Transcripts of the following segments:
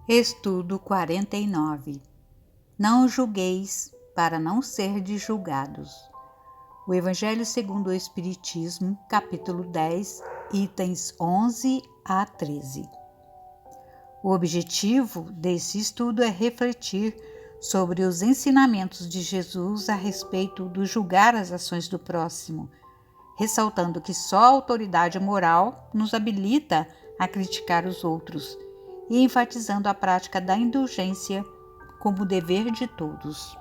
Estudo 49. Não julgueis para não serdes julgados. O Evangelho segundo o Espiritismo, capítulo 10, itens 11 a 13. O objetivo desse estudo é refletir sobre os ensinamentos de Jesus a respeito do julgar as ações do próximo, ressaltando que só a autoridade moral nos habilita a criticar os outros e enfatizando a prática da indulgência como dever de todos.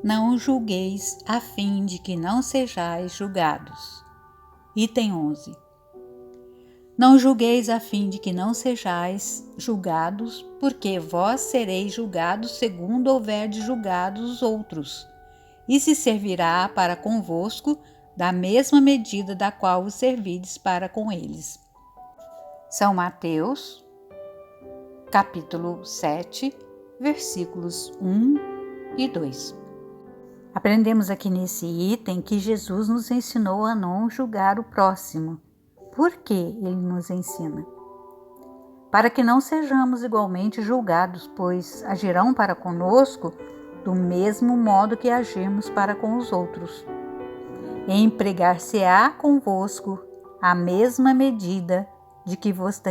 Não julgueis a fim de que não sejais julgados. Item 11. Não julgueis a fim de que não sejais julgados, porque vós sereis julgados segundo houverdes julgado os outros, e se servirá para convosco da mesma medida da qual vos servides para com eles. São Mateus, capítulo 7, versículos 1 e 2. Aprendemos aqui nesse item que Jesus nos ensinou a não julgar o próximo. Por que ele nos ensina? Para que não sejamos igualmente julgados, pois agirão para conosco do mesmo modo que agimos para com os outros. Empregar-se-á convosco a mesma medida de que vos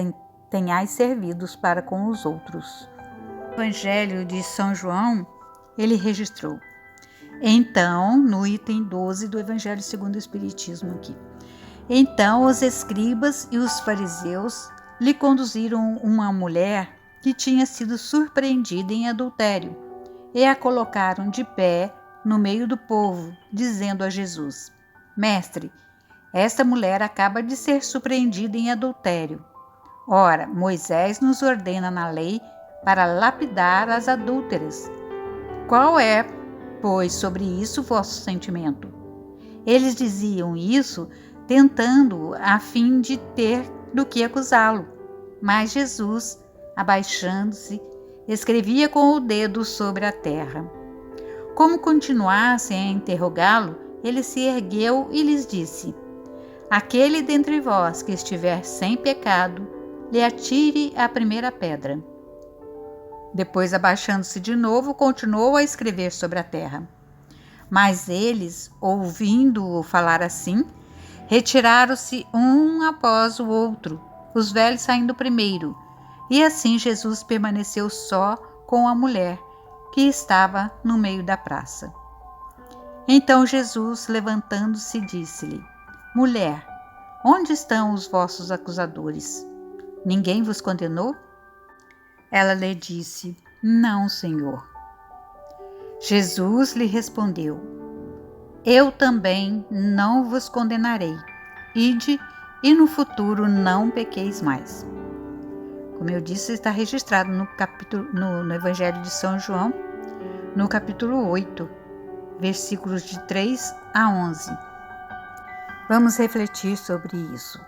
tenhais servidos para com os outros. O Evangelho de São João, ele registrou. Então, no item 12 do Evangelho segundo o Espiritismo aqui. Então, os escribas e os fariseus lhe conduziram uma mulher que tinha sido surpreendida em adultério e a colocaram de pé no meio do povo, dizendo a Jesus: Mestre, esta mulher acaba de ser surpreendida em adultério. Ora, Moisés nos ordena na lei para lapidar as adúlteras. Qual é, pois, sobre isso vosso sentimento? Eles diziam isso tentando a fim de ter do que acusá-lo. Mas Jesus, abaixando-se, escrevia com o dedo sobre a terra. Como continuassem a interrogá-lo, ele se ergueu e lhes disse: Aquele dentre vós que estiver sem pecado, lhe atire a primeira pedra. Depois, abaixando-se de novo, continuou a escrever sobre a terra. Mas eles, ouvindo-o falar assim, retiraram-se um após o outro, os velhos saindo primeiro, e assim Jesus permaneceu só com a mulher que estava no meio da praça. Então Jesus, levantando-se, disse-lhe: Mulher, onde estão os vossos acusadores? Ninguém vos condenou? Ela lhe disse: Não, Senhor. Jesus lhe respondeu: Eu também não vos condenarei. Ide e no futuro não pequeis mais. Como eu disse, está registrado no Evangelho de São João, no capítulo 8, versículos de 3 a 11. Vamos refletir sobre isso.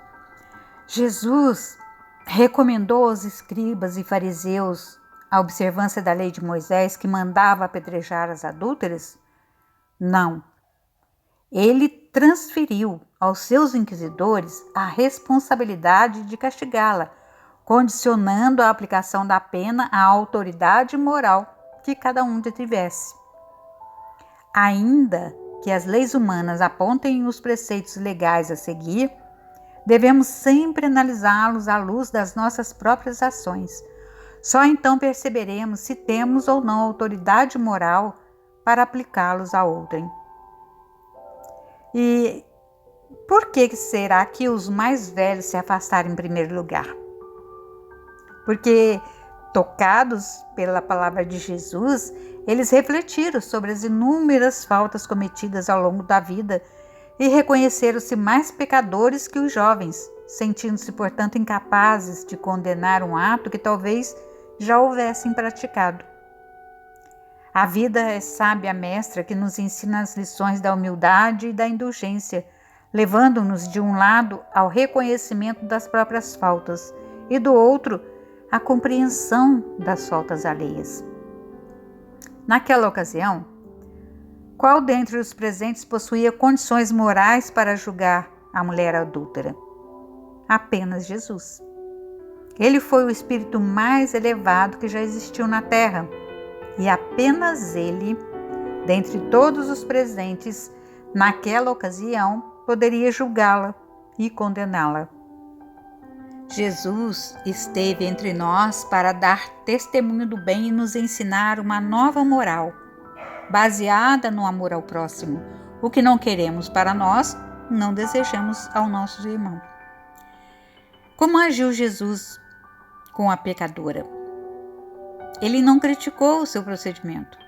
Jesus recomendou aos escribas e fariseus a observância da lei de Moisés que mandava apedrejar as adúlteras? Não. Ele transferiu aos seus inquisidores a responsabilidade de castigá-la, condicionando a aplicação da pena à autoridade moral que cada um tivesse. Ainda que as leis humanas apontem os preceitos legais a seguir, devemos sempre analisá-los à luz das nossas próprias ações. Só então perceberemos se temos ou não autoridade moral para aplicá-los a outrem. E por que será que os mais velhos se afastaram em primeiro lugar? Porque, tocados pela palavra de Jesus, eles refletiram sobre as inúmeras faltas cometidas ao longo da vida e reconheceram-se mais pecadores que os jovens, sentindo-se, portanto, incapazes de condenar um ato que talvez já houvessem praticado. A vida é sábia mestra que nos ensina as lições da humildade e da indulgência, levando-nos de um lado ao reconhecimento das próprias faltas e do outro à compreensão das faltas alheias. Naquela ocasião, qual dentre os presentes possuía condições morais para julgar a mulher adúltera? Apenas Jesus. Ele foi o espírito mais elevado que já existiu na Terra, e apenas ele, dentre todos os presentes naquela ocasião, poderia julgá-la e condená-la. Jesus esteve entre nós para dar testemunho do bem e nos ensinar uma nova moral, baseada no amor ao próximo. O que não queremos para nós, não desejamos ao nosso irmão. Como agiu Jesus com a pecadora? Ele não criticou o seu procedimento,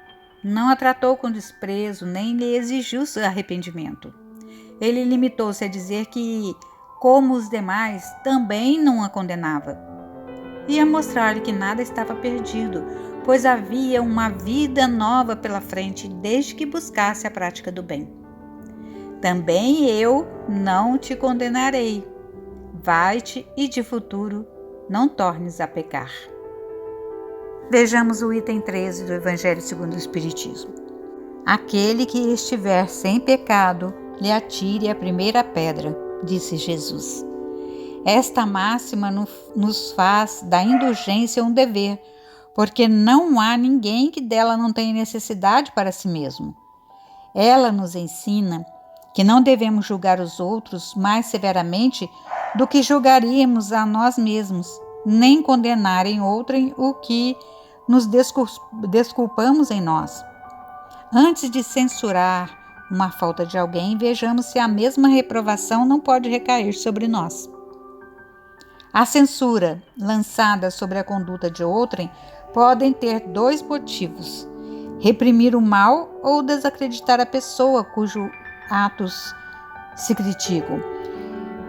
não a tratou com desprezo, nem lhe exigiu seu arrependimento. Ele limitou-se a dizer que, como os demais, também não a condenava. E a mostrar-lhe que nada estava perdido, pois havia uma vida nova pela frente desde que buscasse a prática do bem. Também eu não te condenarei. Vai-te e de futuro não tornes a pecar. Vejamos o item 13 do Evangelho segundo o Espiritismo. Aquele que estiver sem pecado, lhe atire a primeira pedra, disse Jesus. Esta máxima nos faz da indulgência um dever, porque não há ninguém que dela não tenha necessidade para si mesmo. Ela nos ensina que não devemos julgar os outros mais severamente do que julgaríamos a nós mesmos, nem condenar em outrem o que nos desculpamos em nós. Antes de censurar uma falta de alguém, vejamos se a mesma reprovação não pode recair sobre nós. A censura lançada sobre a conduta de outrem podem ter dois motivos: reprimir o mal ou desacreditar a pessoa cujos atos se criticam.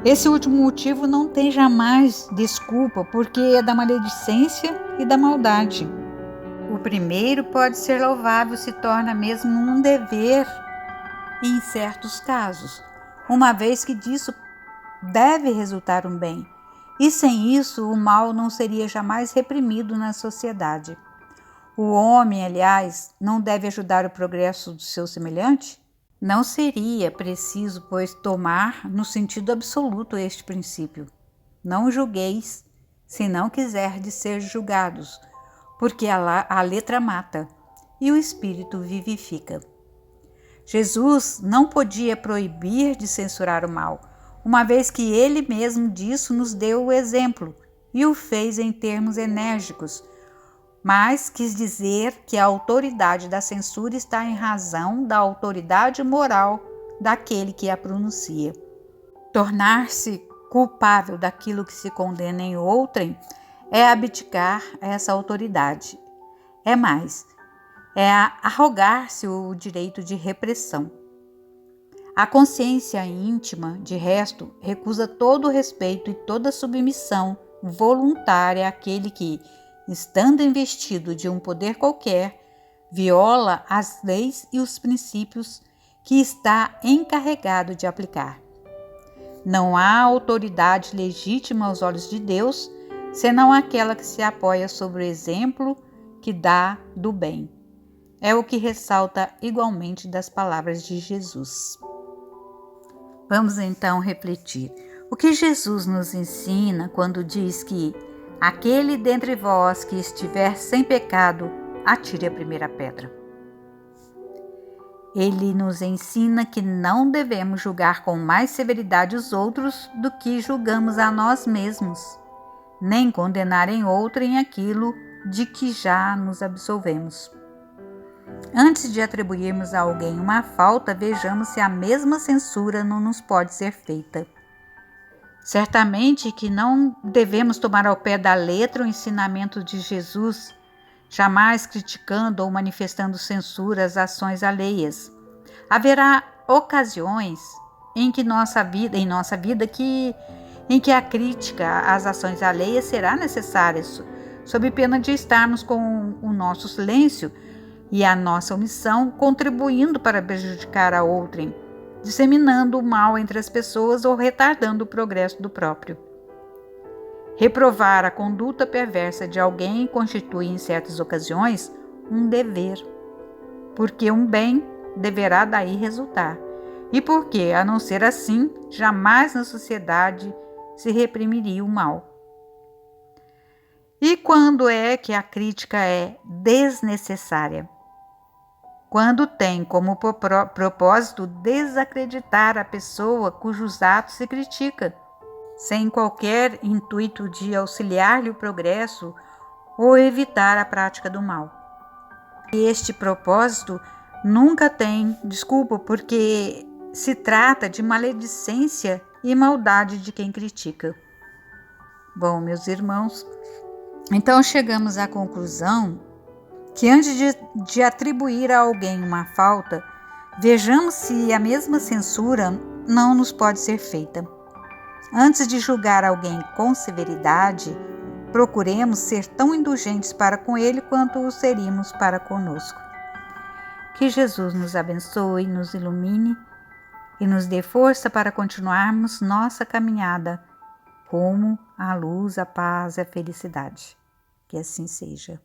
Esse último motivo não tem jamais desculpa, porque é da maledicência e da maldade. O primeiro pode ser louvável, se torna mesmo um dever em certos casos, uma vez que disso deve resultar um bem, e sem isso o mal não seria jamais reprimido na sociedade. O homem, aliás, não deve ajudar o progresso do seu semelhante? Não seria preciso, pois, tomar no sentido absoluto este princípio. Não julgueis, se não quiserdes ser julgados, porque a letra mata e o espírito vivifica. Jesus não podia proibir de censurar o mal, uma vez que ele mesmo disso nos deu o exemplo e o fez em termos enérgicos, mas quis dizer que a autoridade da censura está em razão da autoridade moral daquele que a pronuncia. Tornar-se culpável daquilo que se condena em outrem é abdicar essa autoridade. É mais, é arrogar-se o direito de repressão. A consciência íntima, de resto, recusa todo o respeito e toda submissão voluntária àquele que, estando investido de um poder qualquer, viola as leis e os princípios que está encarregado de aplicar. Não há autoridade legítima aos olhos de Deus, senão aquela que se apoia sobre o exemplo que dá do bem. É o que ressalta igualmente das palavras de Jesus. Vamos então refletir. O que Jesus nos ensina quando diz que aquele dentre vós que estiver sem pecado, atire a primeira pedra? Ele nos ensina que não devemos julgar com mais severidade os outros do que julgamos a nós mesmos, nem condenar em outrem aquilo de que já nos absolvemos. Antes de atribuirmos a alguém uma falta, vejamos se a mesma censura não nos pode ser feita. Certamente que não devemos tomar ao pé da letra o ensinamento de Jesus, jamais criticando ou manifestando censura às ações alheias. Haverá ocasiões em nossa vida em que a crítica às ações alheias será necessária, sob pena de estarmos com o nosso silêncio e a nossa omissão contribuindo para prejudicar a outrem, disseminando o mal entre as pessoas ou retardando o progresso do próprio. Reprovar a conduta perversa de alguém constitui, em certas ocasiões, um dever, porque um bem deverá daí resultar, e porque, a não ser assim, jamais na sociedade se reprimiria o mal. E quando é que a crítica é desnecessária? Quando tem como propósito desacreditar a pessoa cujos atos se critica, sem qualquer intuito de auxiliar-lhe o progresso ou evitar a prática do mal. E este propósito nunca tem desculpa, porque se trata de maledicência e maldade de quem critica. Bom, meus irmãos, então chegamos à conclusão que antes de atribuir a alguém uma falta, vejamos se a mesma censura não nos pode ser feita. Antes de julgar alguém com severidade, procuremos ser tão indulgentes para com ele quanto o seríamos para conosco. Que Jesus nos abençoe, nos ilumine e nos dê força para continuarmos nossa caminhada rumo à luz, à paz e à felicidade. Que assim seja.